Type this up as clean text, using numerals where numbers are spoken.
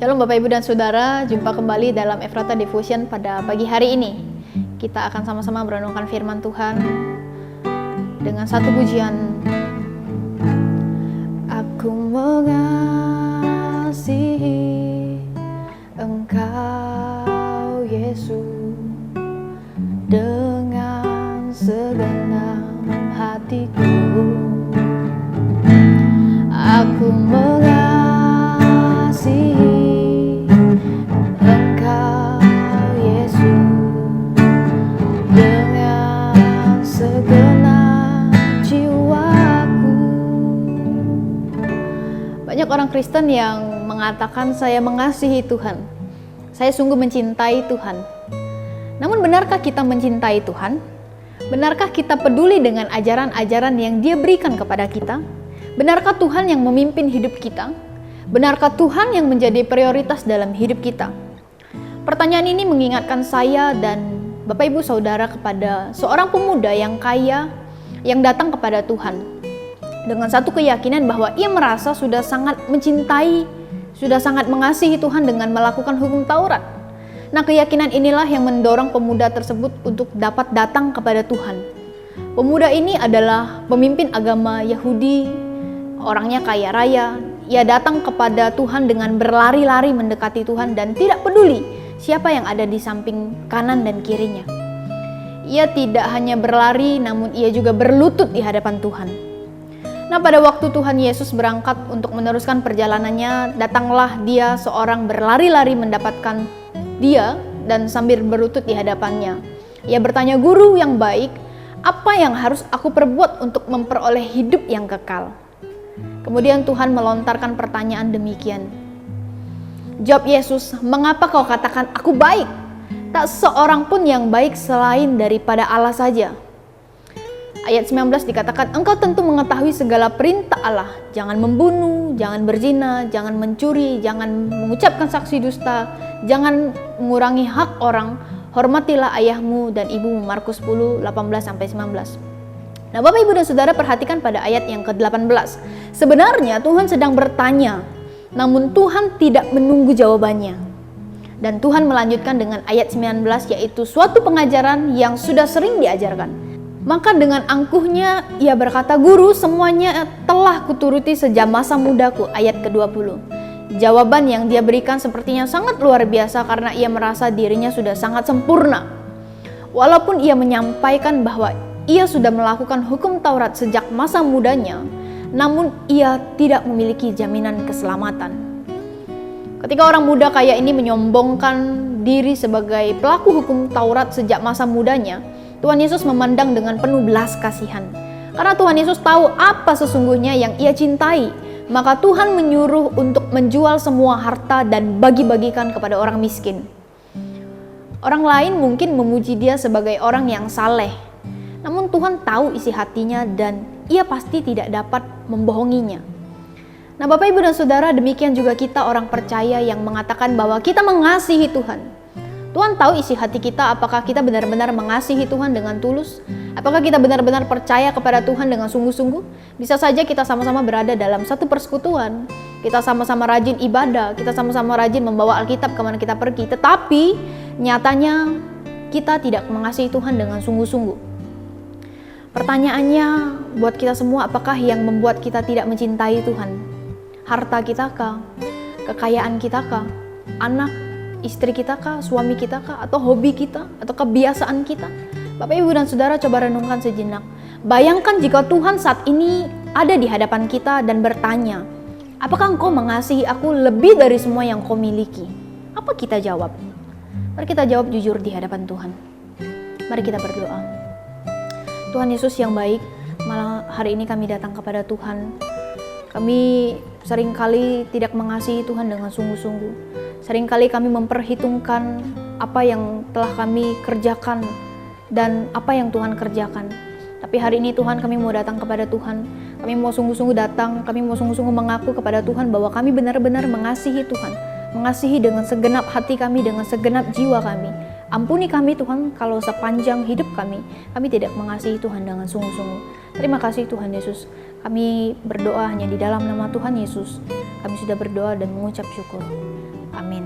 Shalom Bapak Ibu dan Saudara, jumpa kembali dalam Ephrata Devotion pada pagi hari ini. Kita akan sama-sama merenungkan firman Tuhan dengan satu pujian. Aku mengasihi Engkau Yesus dengan segenap hatiku. Aku mengasihi Engkau Yesus dengan segenap jiwaku. Banyak orang Kristen yang mengatakan saya mengasihi Tuhan, saya sungguh mencintai Tuhan. Namun benarkah kita mencintai Tuhan? Benarkah kita peduli dengan ajaran-ajaran yang Dia berikan kepada kita? Benarkah Tuhan yang memimpin hidup kita? Benarkah Tuhan yang menjadi prioritas dalam hidup kita? Pertanyaan ini mengingatkan saya dan Bapak Ibu Saudara kepada seorang pemuda yang kaya yang datang kepada Tuhan dengan satu keyakinan bahwa ia merasa sudah sangat mencintai, sudah sangat mengasihi Tuhan dengan melakukan hukum Taurat. Nah, keyakinan inilah yang mendorong pemuda tersebut untuk dapat datang kepada Tuhan. Pemuda ini adalah pemimpin agama Yahudi, orangnya kaya raya. Ia datang kepada Tuhan dengan berlari-lari mendekati Tuhan dan tidak peduli siapa yang ada di samping kanan dan kirinya. Ia tidak hanya berlari, namun ia juga berlutut di hadapan Tuhan. Nah, pada waktu Tuhan Yesus berangkat untuk meneruskan perjalanannya, datanglah dia seorang berlari-lari mendapatkan dia dan sambil berlutut di hadapannya. Ia bertanya, "Guru yang baik, apa yang harus aku perbuat untuk memperoleh hidup yang kekal?" Kemudian Tuhan melontarkan pertanyaan demikian. Jawab Yesus, "Mengapa kau katakan aku baik? Tak seorang pun yang baik selain daripada Allah saja." Ayat 19 dikatakan, "Engkau tentu mengetahui segala perintah Allah. Jangan membunuh, jangan berzina, jangan mencuri, jangan mengucapkan saksi dusta, jangan mengurangi hak orang, hormatilah ayahmu dan ibumu." Markus 10, 18-19. Nah, Bapak Ibu dan Saudara, perhatikan pada ayat yang ke-18. Sebenarnya Tuhan sedang bertanya, namun Tuhan tidak menunggu jawabannya. Dan Tuhan melanjutkan dengan ayat 19, yaitu suatu pengajaran yang sudah sering diajarkan. Maka dengan angkuhnya ia berkata, "Guru, semuanya telah kuturuti sejak masa mudaku." Ayat ke-20. Jawaban yang dia berikan sepertinya sangat luar biasa karena ia merasa dirinya sudah sangat sempurna. Walaupun ia menyampaikan bahwa ia sudah melakukan hukum Taurat sejak masa mudanya, namun ia tidak memiliki jaminan keselamatan. Ketika orang muda kaya ini menyombongkan diri sebagai pelaku hukum Taurat sejak masa mudanya, Tuhan Yesus memandang dengan penuh belas kasihan. Karena Tuhan Yesus tahu apa sesungguhnya yang ia cintai, maka Tuhan menyuruh untuk menjual semua harta dan bagi-bagikan kepada orang miskin. Orang lain mungkin memuji dia sebagai orang yang saleh, namun Tuhan tahu isi hatinya dan ia pasti tidak dapat membohonginya. Nah, Bapak Ibu dan Saudara, demikian juga kita orang percaya yang mengatakan bahwa kita mengasihi Tuhan. Tuhan tahu isi hati kita, apakah kita benar-benar mengasihi Tuhan dengan tulus? Apakah kita benar-benar percaya kepada Tuhan dengan sungguh-sungguh? Bisa saja kita sama-sama berada dalam satu persekutuan, kita sama-sama rajin ibadah, kita sama-sama rajin membawa Alkitab kemana kita pergi, tetapi nyatanya kita tidak mengasihi Tuhan dengan sungguh-sungguh. Pertanyaannya buat kita semua, apakah yang membuat kita tidak mencintai Tuhan? Harta kita kah? Kekayaan kita kah? Anak, istri kita kah? Suami kita kah? Atau hobi kita? Atau kebiasaan kita? Bapak Ibu dan Saudara, coba renungkan sejenak. Bayangkan jika Tuhan saat ini ada di hadapan kita dan bertanya, "Apakah engkau mengasihi aku lebih dari semua yang kau miliki?" Apa kita jawab? Mari kita jawab jujur di hadapan Tuhan. Mari kita berdoa. Tuhan Yesus yang baik, malah hari ini kami datang kepada Tuhan. Kami seringkali tidak mengasihi Tuhan dengan sungguh-sungguh. Seringkali kami memperhitungkan apa yang telah kami kerjakan dan apa yang Tuhan kerjakan. Tapi hari ini Tuhan, kami mau datang kepada Tuhan. Kami mau sungguh-sungguh datang, kami mau sungguh-sungguh mengaku kepada Tuhan bahwa kami benar-benar mengasihi Tuhan. Mengasihi dengan segenap hati kami, dengan segenap jiwa kami. Ampuni kami Tuhan kalau sepanjang hidup kami tidak mengasihi Tuhan dengan sungguh-sungguh. Terima kasih Tuhan Yesus. Kami berdoa hanya di dalam nama Tuhan Yesus. Kami sudah berdoa dan mengucap syukur. Amin.